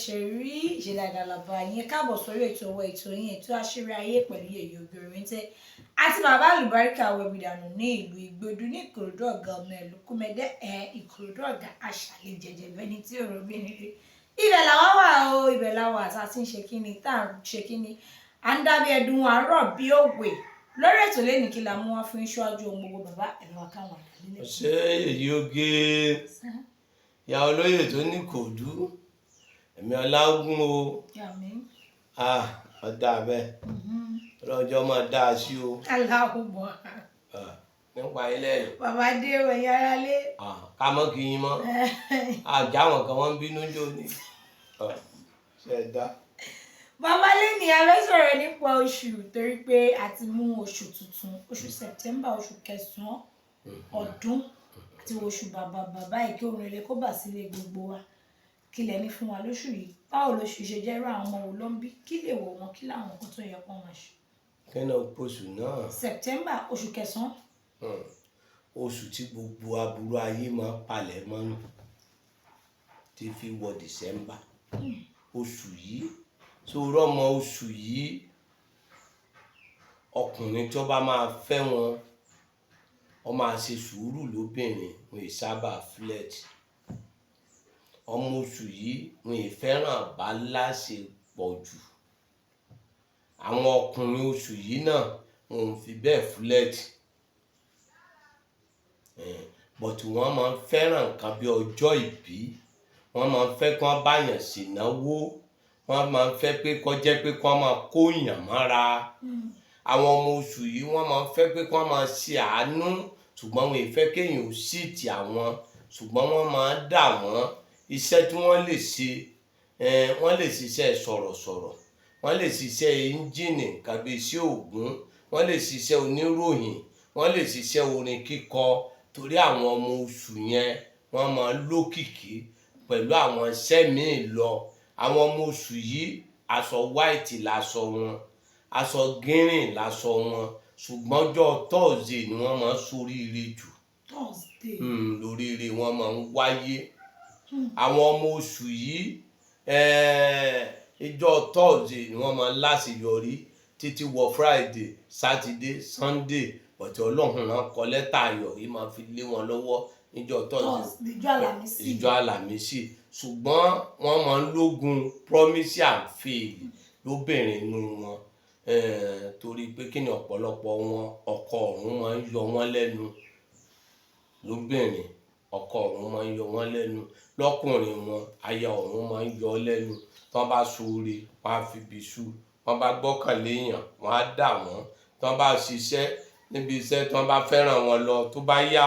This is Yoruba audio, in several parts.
ṣe rí ìṣẹ̀dàgàlàbà yín káàbọ̀ sórí ètò ọwọ́ ètò yín ètò àṣírí ayé pẹ̀lú Yèyé obìnrin tẹ́ àti Baba Alubarika Aworawo Agbaaye ní ìlú Ìgbòdú ní Ìkòròdú ọ̀gá ọmọ ìlú Kúmẹ́dẹ́ Ìkòròdú ọ̀gá àṣàlẹ̀ jẹjẹ bẹ́ni tí ọ̀rọ̀ bí ní rí ibẹ̀ làwọn wà o ibẹ̀ làwọn àti àti ń ṣe kíni tá à ń ṣe kíni à ń dábí ẹdun àárọ̀ bí òwe lórí ètò lẹ́nìí kí la mú wá fún iṣáájú ohun gbogbo bàbá ẹ̀rọ akáwọn àdálẹ́. ṣé èyí oge ìyá olóyè tó ní kòdú ẹ̀mí ọlágún o ọ̀dà bẹ́ẹ̀ ọlọ́jọ́ máa dá a sí o. aláwọ̀ nípa ilé ẹ̀. bàbá dé wẹ̀yìn ara lé. ká mọ́ kí yín mọ́ àjà àwọn kan wọ́n ń bínú jò ní ṣe é dá. Bàbá lẹ́ni alẹ́ sọ̀rọ̀ nípa oṣù torí pé a ti mú oṣù tuntun oṣù September oṣù kẹsàn-án ọdún àti oṣù bàbá ìké orin rere kó bà sílé gbogbo wa kí lẹ ní fún wa lóṣù yìí báwo lóṣù ṣe jẹ́ irú àwọn ọmọ wo ló ń bí kí lè wọ̀ wọ́n kí láwọn nǹkan tó yẹ kó wọn ṣe. kí ni oṣù náà. September oṣù kẹsàn-án. oṣù tí gbogbo aburú ayé máa palẹ̀ mọ́ nù tí fi wọ December oṣù yìí sọ̀rọ̀ ọmọ oṣù yìí ọkùnrin tó bá máa fẹ́ wọn ó máa ṣe sùúrù lóbìnrin wọn ì sábà flirt ọmọ oṣù yìí wọn ì fẹ́ràn bá láṣẹ pọ̀ jù àwọn ọkùnrin oṣù yìí náà wọn ò fi bẹ́ẹ̀ flirt but wọ́n máa ń fẹ́ràn nǹkan bí ọjọ́ ìbí wọ́n máa ń fẹ́ kí wọ́n báyàn ṣènáwó wọ́n máa ń fẹ́ pé kó jẹ́ pé kó máa kó yàn mọ́ra àwọn ọmọ oṣù yìí wọ́n máa ń fẹ́ pé kó máa ṣe àánú ṣùgbọ́n wọn ì fẹ́ kéèyàn ò sí ti àwọn ṣùgbọ́n wọ́n máa ń dà wọ́n iṣẹ́ tí wọ́n lè ṣe wọ́n lè ṣiṣẹ́ sọ̀rọ̀sọ̀rọ̀ wọ́n lè ṣiṣẹ́ ẹ́ńjìnì nǹkan bí iṣẹ́ ògùn wọ́n lè ṣiṣẹ́ oníròyìn wọ́n lè ṣiṣẹ́ orin kíkọ torí àwọn ọmọ oṣù yẹn wọ́n máa ń lókìkí pẹ̀lú àwọn iṣẹ́ míì lọ àwọn ọmọ oṣù yìí aṣọ white láṣọ wọn aṣọ green láṣọ wọn ṣùgbọ́n ọjọ́ Thursday ni wọ́n máa ń ṣoríire jù lóríire wọ́n máa ń wáyé àwọn ọmọ oṣù yìí ìjọ Thursday ni wọ́n máa ń láṣeyọrí títí wọ Friday Saturday Sunday bọ̀tí ọlọ́run náà kọ lẹ́tà ayọ̀ yìí máa fi lé wọn lọ́wọ́ níjọ́ Thursday ìjọ Àlàmísì ṣùgbọ́n wọ́n máa ń lógun promise and fail lóbìnrin nínú wọn torí pé kí ni ọ̀pọ̀lọpọ̀ wọn ọkọ ọ̀run máa ń yọ wọ́n lẹ́nu lóbìnrin ọkọ ọ̀run máa ń yọ wọ́n lẹ́nu lọ́kùnrin wọn aya ọ̀run máa ń yọ lẹ́nu tí wọ́n bá ṣoore wọ́n á fi bìṣú wọ́n bá gbọ́kànlé èèyàn wọ́n á dà wọ́n tí wọ́n bá ṣiṣẹ́ níbi iṣẹ́ tí wọ́n bá fẹ́ràn wọn lọ tó bá yá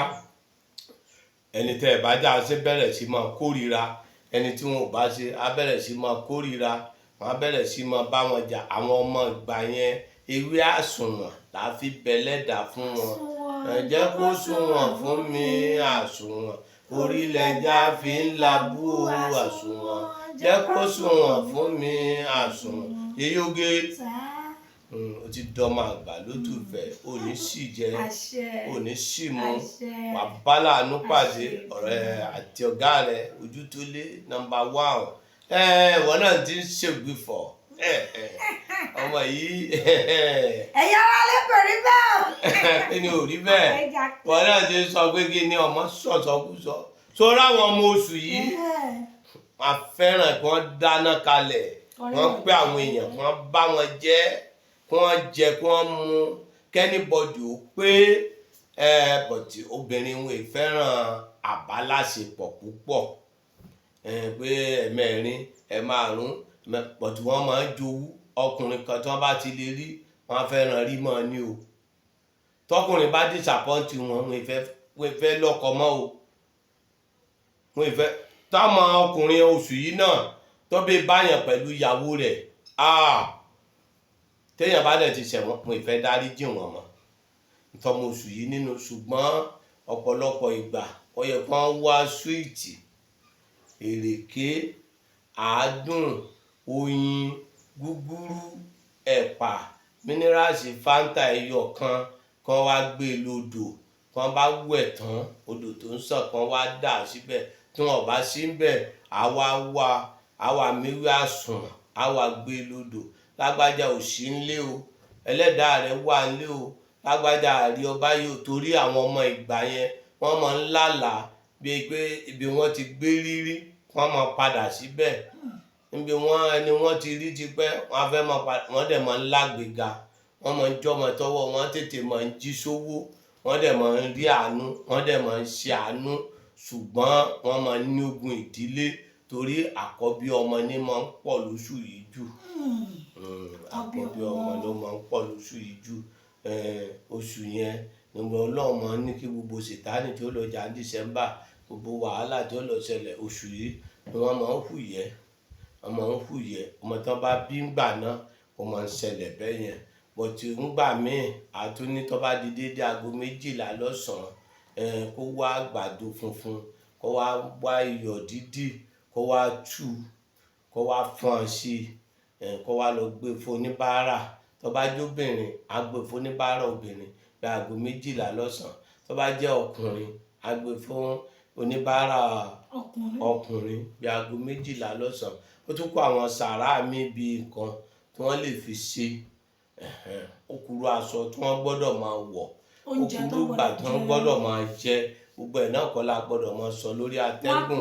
ẹni tẹ́ ẹ̀ bá jà ṣe bẹ̀rẹ̀ sí máa kórìíra ẹni tí wọn ò bá ṣe á bẹ̀rẹ̀ sí máa kórìíra wọn á bẹ̀rẹ̀ sí máa bá wọn jà àwọn ọmọ ìgbà yẹn ewé àsùnwọ̀n là á fi bẹ̀lẹ́dà fún wọn ẹ jẹ́ kó sùnwọ̀n fún mi àsùnwọ̀n orílẹ̀-èdè fi ń labú àsùnwọ̀n jẹ́ kó sùnwọ̀n fún mi àsùnwọ̀n Yèyé oge o ti dọ́mọ àgbà lótùfẹ́ òní sì jẹ òní sì mu wà bá láàánú pàdé ọ̀rẹ́ àti ọ̀gá rẹ̀ ojú tó lé nọ́mbà 1 wọn náà ti ń ṣègbìfọ̀ ọmọ yìí. ẹ̀yà wa lẹ́kọ̀ọ́ rí bẹ́ẹ̀. kí ni ò rí bẹ́ẹ̀ wọn náà ti sọ pé kí ni ọmọ sọ̀sọ̀kúsọ sórí àwọn ọmọ oṣù yìí wọn fẹ́ràn kí wọ́n dáná kalẹ̀ wọ́n pé àwọn èèyàn wọ́n bá wọn jẹ́ kí wọ́n jẹ kí wọ́n mu kẹ́nìbọ̀dì ó pé bọ̀tì obìnrin wọn fẹ́ràn àbálàṣepọ̀ púpọ̀ pé ẹ̀mẹ́rin ẹ̀márùn bọ̀tì wọ́n máa ń jowú ọkùnrin kan tí wọ́n bá ti lè rí wọ́n fẹ́ràn rí mọ́ ni o tọkùnrin bá disappoint wọn fẹ́ lọ́kọ mọ́ o wọn fẹ́ táwọn ọkùnrin oṣù yìí náà tó bí báyàn pẹ̀lú ìyàwó rẹ̀ téèyàn bá dẹ̀ ti ṣẹ̀wọ̀n mo ìfẹ́ dárí jì wọ́n mọ́ ìtọ́mọ oṣù yìí nínú ṣùgbọ́n ọ̀pọ̀lọpọ̀ ìgbà ó yẹ kí wọ́n wá súwìtì èrèké àádùn oyin gúgúrú ẹ̀pà mínírààsì fáńtà ẹyọ kan kan wá gbé lódò kan bá wẹ̀ tán odò tó ń sàn kan wá dà síbẹ̀ tí wọ́n bá sí ń bẹ̀ àwa wá àwa méwé àsùn àwa gbé lódò lágbájá ò sí ńlé o ẹlẹ́dàá rẹ̀ wà ńlé o lágbájá àrí ọba yóò torí àwọn ọmọ ìgbà yẹn wọ́n máa ń lálàá bíi pé ibi wọ́n ti gbé rírí wọ́n máa padà síbẹ̀ níbi ẹni wọ́n ti rí tipẹ́ wọ́n fẹ́ máa padà wọ́n dẹ̀ máa ń lágbèga wọ́n máa ń jọmọ tọwọ́ wọ́n tètè máa ń jí sówó wọ́n dẹ̀ máa ń rí àánú wọ́n dẹ̀ máa ń ṣe àánú ṣùgbọ́n wọ́n máa ń ní ogun ìdílé torí àkọ́bí ọmọ ní máa ń pọ̀ lóṣù yìí jù àkọ́bí ọmọ ló máa ń pọ̀ lóṣù yìí jù oṣù yẹn nígbà Ọlọ́run máa ń ní kí gbogbo sìtáànì tí ó lọ jà ní Dísẹ́mbà gbogbo wàhálà tí ó lọ ṣẹlẹ̀ oṣù yìí ni wọ́n máa ń hùyẹ́ ọmọ tí wọ́n bá bí ńgbà náà ó máa ń ṣẹlẹ̀ bẹ́ẹ̀ yẹn bọ̀tì ńgbà míì àtúní tó bá di déédéé aago 12 lọ́sàn-án kó wá àgbàdo funfun kó wá iyọ̀ dídì kó wá tú kó wá fọ́n sí kó wá lọ gbé fún oníbàárà tó bá jẹ́ obìnrin á gbé fún oníbàárà obìnrin bí aago 12 lọ́sàn-án tó bá jẹ́ ọkùnrin á gbé fún oníbàárà ọkùnrin bí aago 12 lọ́sàn-án ó tún kó àwọn sàrá mi bíi nǹkan tí wọ́n lè fi ṣe òkúrú aṣọ tí wọ́n gbọ́dọ̀ máa wọ̀ òkúrú ìgbà tí wọ́n gbọ́dọ̀ máa jẹ gbogbo ẹ̀ náà kọ́ la gbọ́dọ̀ máa sọ lórí atẹ́gùn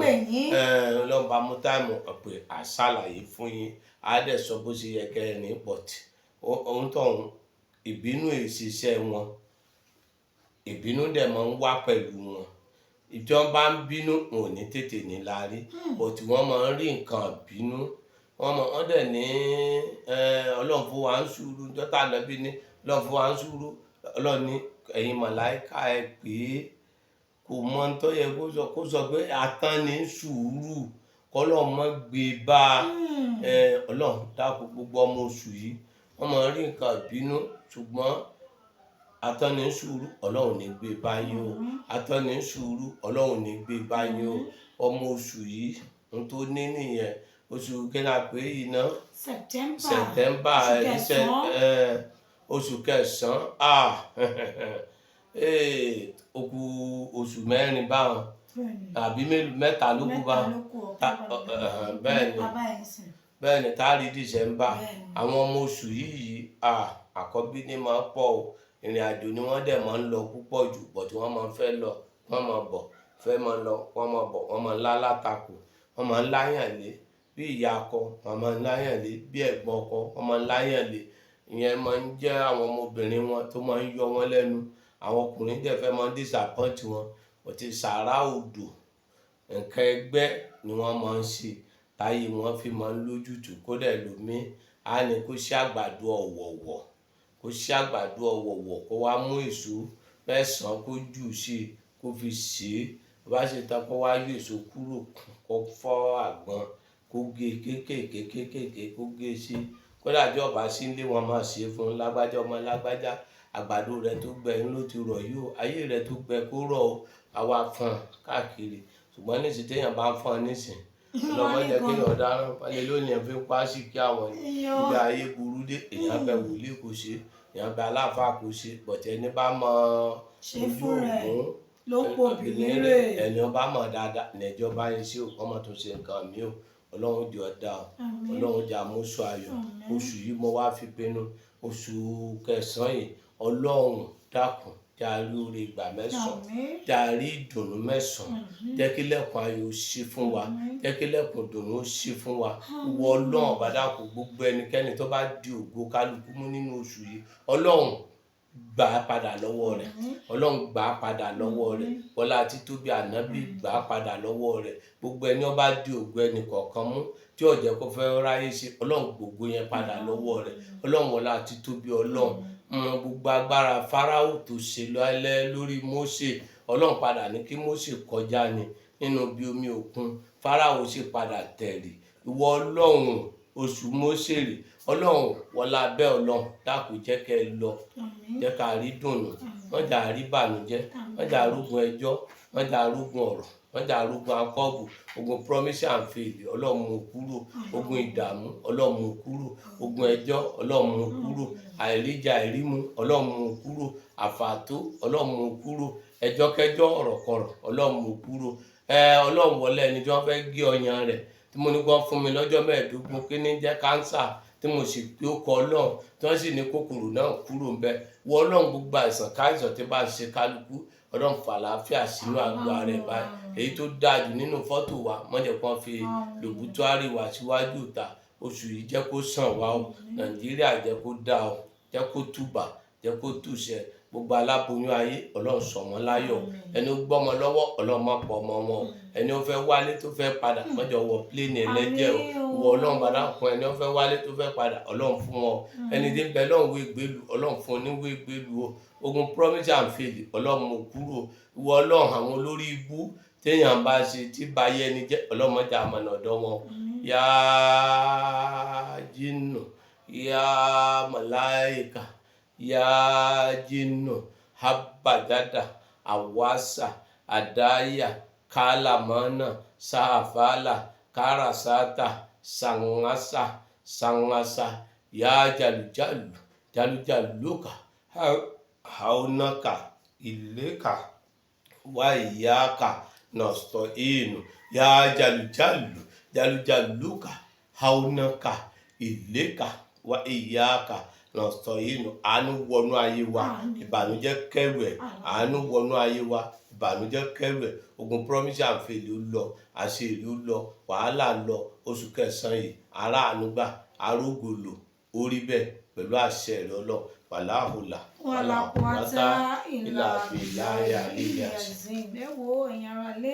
lọ́nba mú táìmù pé àṣàlàyé fún yín á dẹ̀ sọ bó ṣe yẹ kẹ́ ní pọ̀tì ohun tó ń ìbínú ìṣiṣẹ́ wọn ìbínú dẹ̀ máa ń wá pẹ̀lú wọn ìjọba bá ń bínú wọn ò ní tètè ní láárí bọ̀tì wọ́n máa ń rí nǹkan bínú wọ́n dẹ̀ ní Ọlọ́run fún wa ń sùúrù jọ́tà nàbí ní Ọlọ́run fún wa ń sùúrù Ọlọ́run ní ẹ̀yin màláìka ẹ pé kò mọ tó yẹ kó sọ pé atán ní sùúrù kọ́lọ́run mọ́ gbé bá Ọlọ́run dákun gbogbo ọmọ oṣù yìí wọ́n máa ń rí nǹkan bínú ṣùgbọ́n atán ní sùúrù Ọlọ́run ní gbé báyìí o atán ní sùúrù Ọlọ́run ní gbé báyìí o ọmọ oṣù yìí n tó ní nìyẹn oṣù kẹ́nà pé iná Sẹ̀tẹ́mbà oṣù kẹsàn-án ó kù oṣù mẹ́rin báwọn àbí mẹ́ta ló kù báwọn bẹ́ẹ̀ ni táàrí Dísẹ́mbà àwọn ọmọ oṣù yìí àkọ́bí ní máa pọ̀ o ìrìn àjò ni wọ́n dẹ̀ máa ń lọ púpọ̀ jù bọ̀ tí wọ́n máa ń fẹ́ lọ wọ́n máa bọ̀ fẹ́ máa lọ wọ́n máa bọ̀ wọ́n máa ń lálátakò wọ́n máa ń láyàn lé bí ìyá ọkọ wọ́n máa ń láyàn lé bí ẹ̀gbọ́n ọkọ wọ́n máa ń láyàn lé ìyẹn máa ń jẹ́ àwọn ọmọbìnrin wọn tó máa ń yọ wọ́n lẹ́nu àwọn ọkùnrin dẹ̀ fẹ́ máa ń disappoint wọn kò ti sàrà odò nǹkan ẹgbẹ́ ni wọ́n máa ń ṣe táyé wọn fi máa ń lójútùú kódà ẹlòmíín á ní kó ṣe àgbàdo ọ̀wọ̀wọ̀ kó wá mú èso mẹ́sàn-án kó jù sí i kó fi ṣe é bá ṣe tán kó wá yọ èso kúrò kó fọ́ àgbọn kó gé kéékèèké kó gé sí i kódà tí ọba sí ilé wọn máa ṣe é fún lágbájá ọmọ lágbájá àgbàdo rẹ tó gbẹ ló ti rọ̀ yìí o ayé rẹ tó gbẹ kó rọ̀ o àwa fọ́n káàkiri ṣùgbọ́n nísìnyí téèyàn bá ń fọ́n nísìnyí lọ́mọ jẹ́ kí èèyàn dáná wálé lónìí ẹ̀ fi ń pa sí kí àwọn ìgbà ayé burú dé èèyàn bẹ wòlíì kò ṣe èèyàn bẹ aláàfáà kò ṣe bọ̀tẹ́ ẹni bá mọ ojú ògún ló ń pò obìnrin rẹ̀ ẹni ọba mọ̀ dáadáa nẹ̀jọba yẹn sí òkú ọmọ tó ṣe nǹkan mi o Ọlọ́run jẹ́ ọ̀dà o Ọlọ́run jẹ́ àmúṣọ ayọ̀ oṣù yìí mo wá fi pinnu oṣù kẹsàn-án yìí Ọlọ́run dákun jàrí oore ìgbà mẹ́sàn-án jàrí ìdùnnú mẹ́sàn-án jẹ́ kí lẹ́kùn ayọ̀ ṣí fún wa jẹ́ kí lẹ́kùn ìdùnnú ṣí fún wa wọ Ọlọ́run bá dákun gbogbo ẹnikẹ́ni tó bá di ògo kálukú mú nínú oṣù yìí Ọlọ́run gbà á padà lọ́wọ́ rẹ̀ Ọlọ́run gbà á padà lọ́wọ́ rẹ̀ wọlá títóbi ànábì gbà á padà lọ́wọ́ rẹ̀ gbogbo ẹni ó bá di ògo ẹnì kọ̀ọ̀kan mú tí ó jẹ́ kó fẹ́ ráyè ṣe Ọlọ́run gbogbo yẹn padà lọ́wọ́ rẹ̀ Ọlọ́run wọlá títóbi Ọlọ́run gbogbo agbára Fáráò tó ṣe lálẹ́ lórí Mósè Ọlọ́run padà ní kí Mósè kọjá ni nínú bí omi òkun Fáráò sì padà tẹ̀lé ìwọ Ọlọ́run oṣù Mósè rè Ọlọ́run wọlá bẹ́ẹ̀ Ọlọ́run dákun jẹ́ kẹ́ ẹ lọ jẹ́ ká rí dùnnú wọ́n jà rí bànújẹ́ wọ́n jà rúgun ẹjọ́ wọ́n jà rúgun ọ̀rọ̀ wọ́n jà rúgun akọ́bù ogun promise and fail Ọlọ́run mú kúrò ogun ìdààmú Ọlọ́run mú kúrò ogun ẹjọ́ Ọlọ́run mú kúrò àìríjà àìrímu Ọlọ́run mú kúrò àfàtó Ọlọ́run mú kúrò ẹjọ́kẹ́jọ́ ọ̀rọ̀kọ̀rọ̀ Ọlọ́run mú kúrò Ọlọ́run wọlé ẹni tí wọ́n fẹ́ gé ọyàn rẹ̀ tí tí mo ní kó fún mi lọ́jọ́ mẹ́ẹ̀ẹ́dógún kí ní jẹ́ kánsà tí mo sì pé ó kọ Ọlọ́run tí wọ́n sì ní kòkòrò náà kúrò ń bẹ wọ Ọlọ́run gbogbo àìsàn káìsàn tí bá ń ṣe kálukú Ọlọ́run fàlàáfíà sínú àgọ́ ara ẹ̀ báyìí èyí tó dáa jù nínú fọ́tò wa mọ́jẹ̀ kan fi lòbútúárì wá síwájú ìta oṣù yìí jẹ́ kó sàn wá o Nàìjíríà jẹ́ kó dáa o jẹ́ kó túbà jẹ́ kó túṣẹ gbogbo aláboyún ayé Ọlọ́run sọ wọ́n láyọ̀ ẹni ó gbọ́mọ lọ́wọ́ Ọlọ́run má pọ̀ ọmọ wọn ẹni ó fẹ́ wálé tó fẹ́ padà mọ́jọ wọ pléènì ẹlẹ́jẹ̀ o wọ Ọlọ́run bàdá fún ẹni ó fẹ́ wálé tó fẹ́ padà Ọlọ́run fún wọn ẹni tí ń bẹ lọ́run wé gbélu Ọlọ́run fún oníwé gbélu o ogun promise and fail Ọlọ́run mo kúrò wọ Ọlọ́run àwọn olórí ibú téèyàn bá ṣe tí báyé ẹni jẹ́ Ọlọ́run mọ́jà àmọ̀nà ọ̀dọ́ wọn yá jinnu yá màláìkà yá jinnu habadada awasa adaya kalamana safala karasata sangasa ya jalujaluka haunaka ileka wa iyaka nastoinu ya jalujaluka haunaka ileka wa iyaka lọ́sọ̀ yìí nù àánú wọnú ayé wa ìbànújẹ́ kẹrù ẹ̀ àánú wọnú ayé wa ìbànújẹ́ kẹrù ẹ̀ ogun promise and fail ó lọ àṣírí ó lọ wàhálà lọ oṣù kẹsàn-án yìí aráàánú gbà arógòlò orí bẹ́ẹ̀ pẹ̀lú àṣẹ rẹ̀ Ọlọ́run wàláhùlà wàláhùlà ìlà ìlàyà ìyá ẹ wo ẹ̀yin ará lé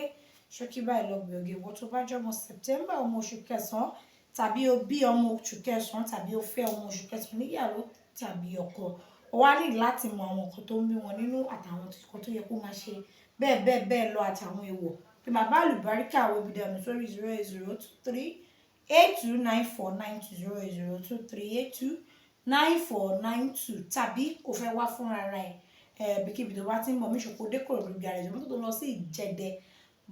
ṣókí báyìí lọ gbòógè wọ́n tó bá jọmọ September ọmọ oṣù kẹsàn-án tàbí o bí ọmọ oṣù kẹsàn-án tàbí o fẹ́ ọmọ oṣù kẹsàn-án níyàwó tàbí ọkọ o wá ní láti mọ àwọn nǹkan tó ń bí wọn nínú àtàwọn nǹkan tó yẹ kó máa ṣe bẹ́ẹ̀ lọ àtàwọn èèwọ̀ pé Baba Alubarika Aworawo sórí 08023829492 08023829492 tàbí kò fẹ́ wá fúnra rẹ̀ bíkíbi tó bá ti ń bọ̀ míṣòkò dékòrò lórí àrẹ̀ ìjọba tó lọ sí Ìjẹ̀dẹ̀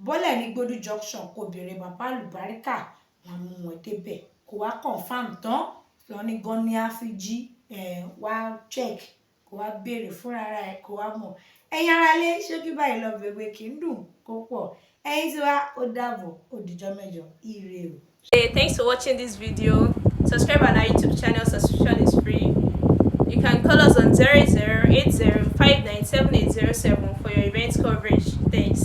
bọ́lẹ̀ ní Gbódú junction kò béèrè Baba Alubarika wọn mú wọn débẹ̀ kò wá confam tán wọn ní gan ní àfíjí wá check kò wá béèrè fúnra rẹ̀ kò wá mọ̀ ẹ̀yin ará lé ṣókí báyìí lọ bèbè kì í dùn kó pọ̀ ẹ̀yin tí wá ó dàbọ̀ ó dìjọ́ mẹ́jọ ire o. Hey, thanks for watching this video. Subscribe on our YouTube channel. Subscription is free. You can call us on 0080597807 for your event coverage. Thanks.